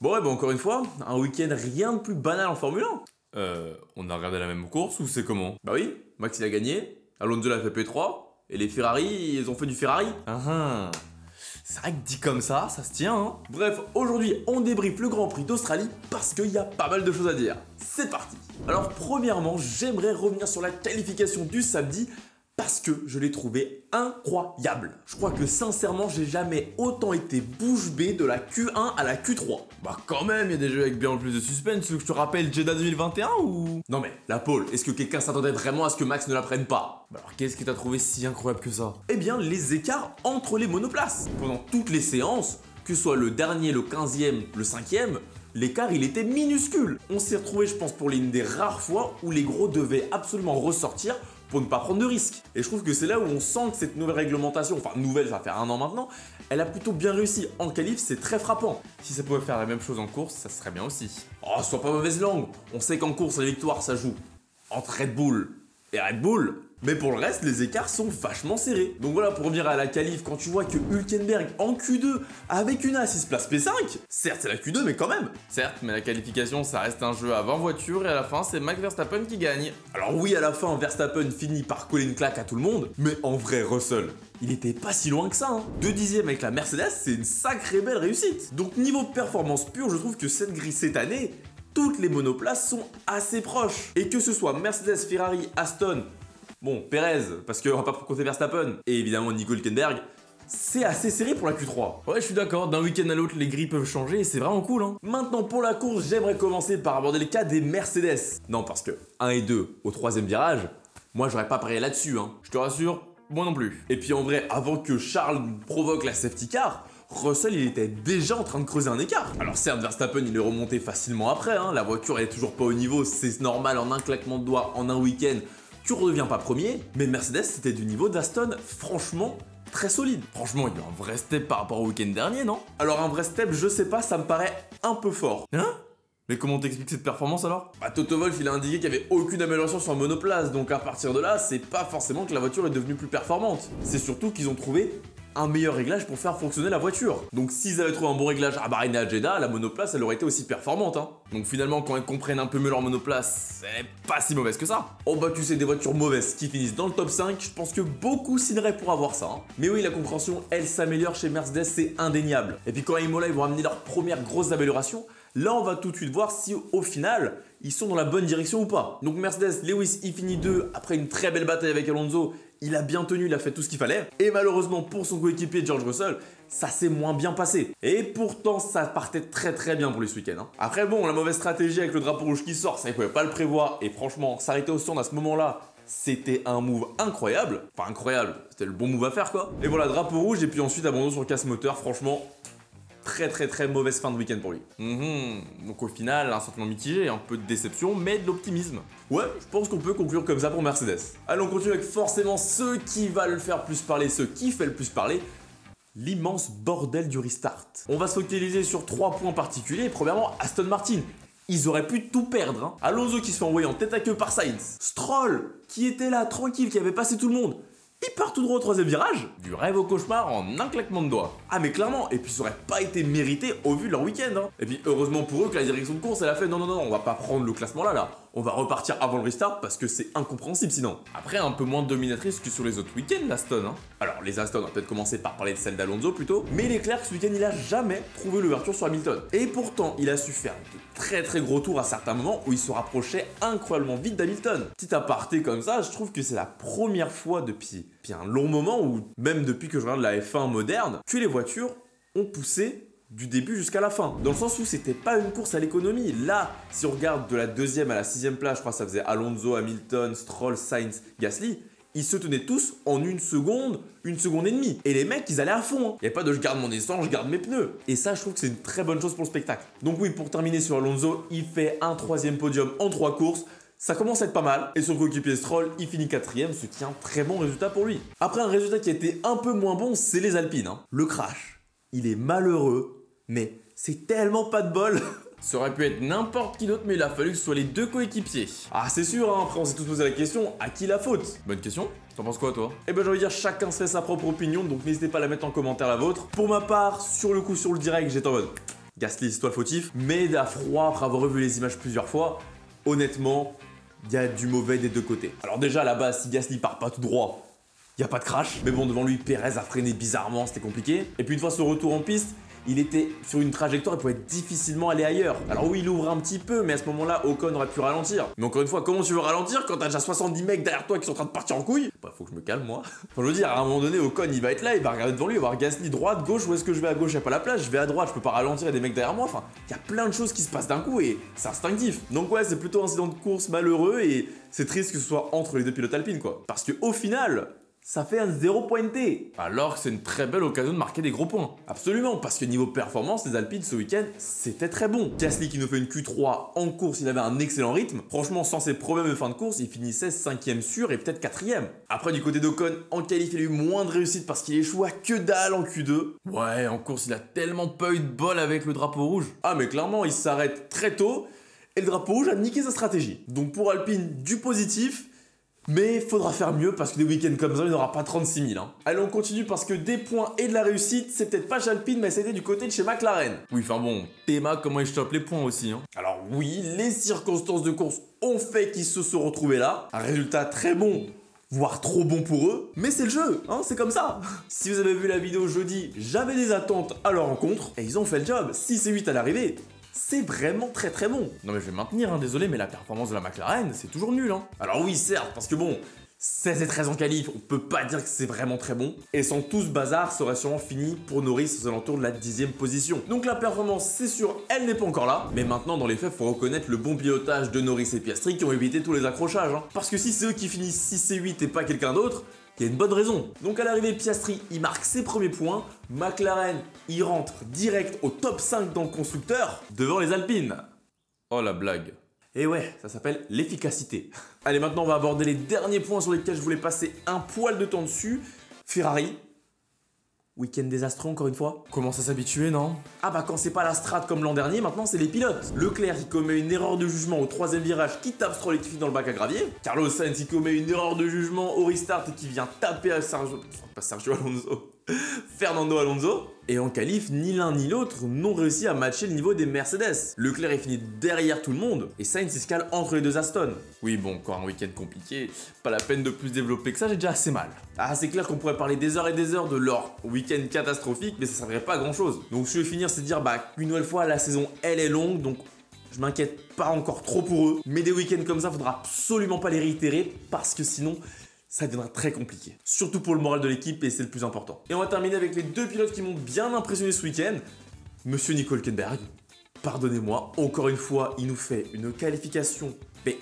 Bon ouais, bah encore une fois, un week-end rien de plus banal en Formule 1. On a regardé la même course ou c'est comment? Bah oui, Max il a gagné, Alonso l'a fait P3, et les Ferrari, ils ont fait du Ferrari. Ah, c'est vrai que dit comme ça se tient, hein. Bref, aujourd'hui on débriefe le Grand Prix d'Australie parce qu'il y a pas mal de choses à dire. C'est parti. Alors premièrement, j'aimerais revenir sur la qualification du samedi parce que je l'ai trouvé incroyable. Je crois que sincèrement, j'ai jamais autant été bouche bée de la Q1 à la Q3. Bah quand même, il y a des jeux avec bien plus de suspense. Tu veux que je te rappelle Jeddah 2021 ou... Non mais, la pole, est-ce que quelqu'un s'attendait vraiment à ce que Max ne la prenne pas? Bah alors qu'est-ce que t'as trouvé si incroyable que ça? Eh bien, les écarts entre les monoplaces. Pendant toutes les séances, que ce soit le dernier, le 15e, le 5e, l'écart il était minuscule. On s'est retrouvé, je pense, pour l'une des rares fois où les gros devaient absolument ressortir pour ne pas prendre de risques. Et je trouve que c'est là où on sent que cette nouvelle réglementation, enfin nouvelle, ça fait 1 an maintenant, elle a plutôt bien réussi. En qualif, c'est très frappant. Si ça pouvait faire la même chose en course, ça serait bien aussi. Oh, sois pas mauvaise langue. On sait qu'en course, la victoire, ça joue entre Red Bull et Red Bull. Mais pour le reste, les écarts sont vachement serrés. Donc voilà, pour revenir à la qualif, quand tu vois que Hülkenberg en Q2 avec une A6 place P5, certes c'est la Q2 mais quand même. Certes, mais la qualification ça reste un jeu à 20 voitures et à la fin c'est Max Verstappen qui gagne. Alors oui, à la fin, Verstappen finit par coller une claque à tout le monde, mais en vrai, Russell, il était pas si loin que ça. Hein. 2 dixièmes avec la Mercedes, c'est une sacrée belle réussite. Donc niveau performance pure, je trouve que cette grille cette année, toutes les monoplaces sont assez proches. Et que ce soit Mercedes, Ferrari, Aston, bon, Perez, parce qu'on va pas compter Verstappen, et évidemment Nico Hülkenberg, c'est assez serré pour la Q3. Ouais, je suis d'accord, d'un week-end à l'autre, les grilles peuvent changer et c'est vraiment cool, hein. Maintenant, pour la course, j'aimerais commencer par aborder le cas des Mercedes. Non, parce que 1 et 2 au 3e virage, moi j'aurais pas parié là-dessus, hein. Je te rassure, moi non plus. Et puis en vrai, avant que Charles provoque la safety car, Russell il était déjà en train de creuser un écart. Alors certes, Verstappen il est remonté facilement après, hein. La voiture elle est toujours pas au niveau, c'est normal, en un claquement de doigts, en un week-end, tu redeviens pas premier, mais Mercedes c'était du niveau d'Aston, franchement très solide. Franchement, il y a un vrai step par rapport au week-end dernier, non? Alors un vrai step, je sais pas, ça me paraît un peu fort. Hein? Mais comment t'expliques cette performance alors? Bah Toto Wolff il a indiqué qu'il n'y avait aucune amélioration sur le monoplace, donc à partir de là, c'est pas forcément que la voiture est devenue plus performante. C'est surtout qu'ils ont trouvé un meilleur réglage pour faire fonctionner la voiture. Donc s'ils avaient trouvé un bon réglage à Bahreïn et à Jeddah, la monoplace elle aurait été aussi performante, hein. Donc finalement, quand ils comprennent un peu mieux leur monoplace, elle est pas si mauvaise que ça. Oh bah tu sais, des voitures mauvaises qui finissent dans le top 5, je pense que beaucoup signeraient pour avoir ça, hein. Mais oui, la compréhension, elle s'améliore chez Mercedes, c'est indéniable. Et puis quand à Imola, ils vont amener leur première grosse amélioration, là on va tout de suite voir si au final, ils sont dans la bonne direction ou pas. Donc Mercedes, Lewis, il finit 2 après une très belle bataille avec Alonso. Il a bien tenu, il a fait tout ce qu'il fallait. Et malheureusement pour son coéquipier George Russell, ça s'est moins bien passé. Et pourtant, ça partait très bien pour lui ce week-end, hein. Après bon, la mauvaise stratégie avec le drapeau rouge qui sort, ça il pouvait pas le prévoir. Et franchement, s'arrêter au stand à ce moment-là, c'était un move incroyable. Enfin incroyable, c'était le bon move à faire quoi. Et voilà, drapeau rouge et puis ensuite abandon sur le casse moteur, franchement... Très mauvaise fin de week-end pour lui. Donc au final, un sentiment mitigé, un peu de déception, mais de l'optimisme. Ouais, je pense qu'on peut conclure comme ça pour Mercedes. Allez, on continue avec forcément ceux qui va le faire plus parler, ceux qui fait le plus parler, l'immense bordel du restart. On va se focaliser sur 3 points particuliers. Premièrement, Aston Martin. Ils auraient pu tout perdre, hein. Alonso qui se fait envoyer en tête à queue par Sainz. Stroll qui était là, tranquille, qui avait passé tout le monde. Il part tout droit au 3e virage. Du rêve au cauchemar en un claquement de doigts. Ah mais clairement, et puis ça aurait pas été mérité au vu de leur week-end, hein. Et puis heureusement pour eux que la direction de course elle a fait non, on va pas prendre le classement là. On va repartir avant le restart parce que c'est incompréhensible sinon. Après, un peu moins dominatrice que sur les autres week-ends, l'Aston, hein. Alors les Aston, on va peut-être commencer par parler de celle d'Alonso plutôt, mais Leclerc ce week-end il a jamais trouvé l'ouverture sur Hamilton. Et pourtant, il a su faire de très gros tours à certains moments où il se rapprochait incroyablement vite d'Hamilton. Petit aparté comme ça, je trouve que c'est la première fois depuis un long moment, ou même depuis que je regarde la F1 moderne, que les voitures ont poussé du début jusqu'à la fin. Dans le sens où c'était pas une course à l'économie. Là, si on regarde de la 2e à la 6e place, je crois que ça faisait Alonso, Hamilton, Stroll, Sainz, Gasly, ils se tenaient tous en 1 seconde, 1 seconde et demie. Et les mecs, ils allaient à fond, hein. Il n'y a pas de je garde mon essence, je garde mes pneus. Et ça, je trouve que c'est une très bonne chose pour le spectacle. Donc oui, pour terminer sur Alonso, il fait un 3e podium en 3 courses. Ça commence à être pas mal, et son coéquipier Stroll, il finit 4e, ce qui est un très bon résultat pour lui. Après, un résultat qui a été un peu moins bon, c'est les Alpines, hein. Le crash, il est malheureux, mais c'est tellement pas de bol. Ça aurait pu être n'importe qui d'autre, mais il a fallu que ce soit les 2 coéquipiers. Ah c'est sûr, hein. Après on s'est tous posé la question, à qui la faute? Bonne question. T'en penses quoi, toi? Eh ben j'ai envie de dire, chacun se fait sa propre opinion, donc n'hésitez pas à la mettre en commentaire la vôtre. Pour ma part, sur le coup, sur le direct, j'étais en mode... Gasly, c'est toi le fautif, mais à froid, après avoir revu les images plusieurs fois, honnêtement, il y a du mauvais des deux côtés. Alors déjà, à la base, si Gasly part pas tout droit, il n'y a pas de crash. Mais bon, devant lui, Perez a freiné bizarrement, c'était compliqué. Et puis une fois son retour en piste, il était sur une trajectoire, il pouvait difficilement aller ailleurs. Alors oui, il ouvre un petit peu, mais à ce moment-là, Ocon aurait pu ralentir. Mais encore une fois, comment tu veux ralentir quand t'as déjà 70 mecs derrière toi qui sont en train de partir en couille? Bah, faut que je me calme, moi. Enfin, je veux dire, à un moment donné, Ocon, il va être là, il va regarder devant lui, il va voir Gasly droite, gauche, où est-ce que je vais à gauche? Y'a pas la place, je vais à droite, je peux pas ralentir, il y a des mecs derrière moi. Enfin, il y a plein de choses qui se passent d'un coup et c'est instinctif. Donc ouais, c'est plutôt un incident de course malheureux et c'est triste que ce soit entre les deux pilotes alpines, quoi. Parce que au final, ça fait un 0 pointé. Alors que c'est une très belle occasion de marquer des gros points. Absolument, parce que niveau performance, les Alpines ce week-end, c'était très bon. Gasly qui nous fait une Q3 en course, il avait un excellent rythme. Franchement, sans ses problèmes de fin de course, il finissait 5ème sûr et peut-être 4ème. Après, du côté d'Ocon, en qualif, il a eu moins de réussite parce qu'il échoue à que dalle en Q2. Ouais, en course, il a tellement pas eu de bol avec le drapeau rouge. Ah, mais clairement, il s'arrête très tôt et le drapeau rouge a niqué sa stratégie. Donc pour Alpine, du positif. Mais faudra faire mieux parce que des week-ends comme ça, il n'y aura pas 36 000. Hein. Allez, on continue parce que des points et de la réussite, c'est peut-être pas chez Alpine, mais c'était du côté de chez McLaren. Oui, enfin bon, Théma, comment il chope les points aussi. Hein. Alors oui, les circonstances de course ont fait qu'ils se sont retrouvés là. Un résultat très bon, voire trop bon pour eux. Mais c'est le jeu, hein, c'est comme ça. Si vous avez vu la vidéo jeudi, j'avais des attentes à leur rencontre et ils ont fait le job. 6 et 8 à l'arrivée. C'est vraiment très très bon. Non mais je vais maintenir, hein, désolé, mais la performance de la McLaren, c'est toujours nul. Hein. Alors oui, certes, parce que bon, 16 et 13 en qualif, on peut pas dire que c'est vraiment très bon. Et sans tout ce bazar, ça aurait sûrement fini pour Norris aux alentours de la 10ème position. Donc la performance, c'est sûr, elle n'est pas encore là. Mais maintenant, dans les faits, faut reconnaître le bon pilotage de Norris et Piastri qui ont évité tous les accrochages. Hein. Parce que si c'est eux qui finissent 6 et 8 et pas quelqu'un d'autre, il y a une bonne raison. Donc à l'arrivée, Piastri, il marque ses premiers points. McLaren, il rentre direct au top 5 dans le constructeur, devant les Alpines. Oh la blague. Et ouais, ça s'appelle l'efficacité. Allez, maintenant on va aborder les derniers points sur lesquels je voulais passer un poil de temps dessus. Ferrari. Week-end désastreux encore une fois. Commence à s'habituer, non? Ah bah quand c'est pas la strat comme l'an dernier, maintenant c'est les pilotes. Leclerc qui commet une erreur de jugement au 3ème virage qui tape Stroll et qui finit dans le bac à gravier. Carlos Sainz qui commet une erreur de jugement au restart et qui vient taper à Sergio Alonso. Fernando Alonso. Et en qualif, ni l'un ni l'autre n'ont réussi à matcher le niveau des Mercedes. Leclerc est fini derrière tout le monde et Sainz se cale entre les deux Aston. Oui bon, encore un week-end compliqué, pas la peine de plus développer que ça, j'ai déjà assez mal. Ah c'est clair qu'on pourrait parler des heures et des heures de leur week-end catastrophique, mais ça servirait pas à grand chose. Donc ce que je vais finir c'est de dire bah qu'une nouvelle fois la saison elle est longue, donc je m'inquiète pas encore trop pour eux. Mais des week-ends comme ça, faudra absolument pas les réitérer parce que sinon ça deviendra très compliqué. Surtout pour le moral de l'équipe et c'est le plus important. Et on va terminer avec les deux pilotes qui m'ont bien impressionné ce week-end. Monsieur Nico Hülkenberg, pardonnez-moi, encore une fois, il nous fait une qualification, mais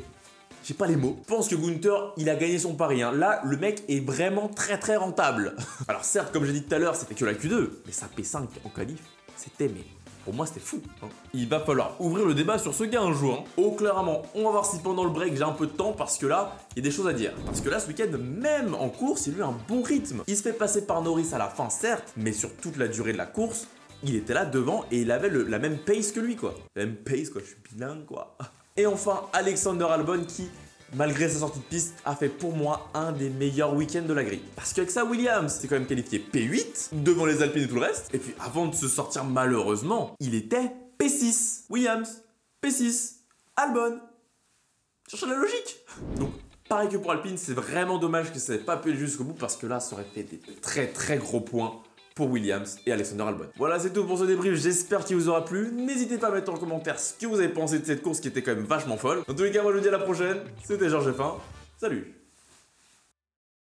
j'ai pas les mots. Je pense que Gunther, il a gagné son pari. Hein. Là, le mec est vraiment très très rentable. Alors certes, comme j'ai dit tout à l'heure, c'était que la Q2, mais sa P5 en qualif, c'était mais... Pour moi, c'était fou. Hein. Il va falloir ouvrir le débat sur ce gars un jour. Hein. Oh, clairement, on va voir si pendant le break j'ai un peu de temps parce que là, il y a des choses à dire. Parce que là, ce week-end, même en course, il a eu un bon rythme. Il se fait passer par Norris à la fin, certes, mais sur toute la durée de la course, il était là devant et il avait la même pace que lui, quoi. La même pace, quoi. Je suis bilingue, quoi. Et enfin, Alexander Albon qui, malgré sa sortie de piste, a fait pour moi un des meilleurs week-ends de la grille. Parce qu'avec ça, Williams s'est quand même qualifié P8 devant les Alpines et tout le reste. Et puis avant de se sortir malheureusement, il était P6. Williams, P6, Albon. Cherchez la logique. Donc pareil que pour Alpine, c'est vraiment dommage que ça n'ait pas pu aller jusqu'au bout parce que là, ça aurait fait des très très gros points pour Williams et Alexander Albon. Voilà, c'est tout pour ce débrief, j'espère qu'il vous aura plu. N'hésitez pas à mettre en commentaire ce que vous avez pensé de cette course qui était quand même vachement folle. Dans tous les cas, moi je vous dis à la prochaine. C'était Georges F1. Salut!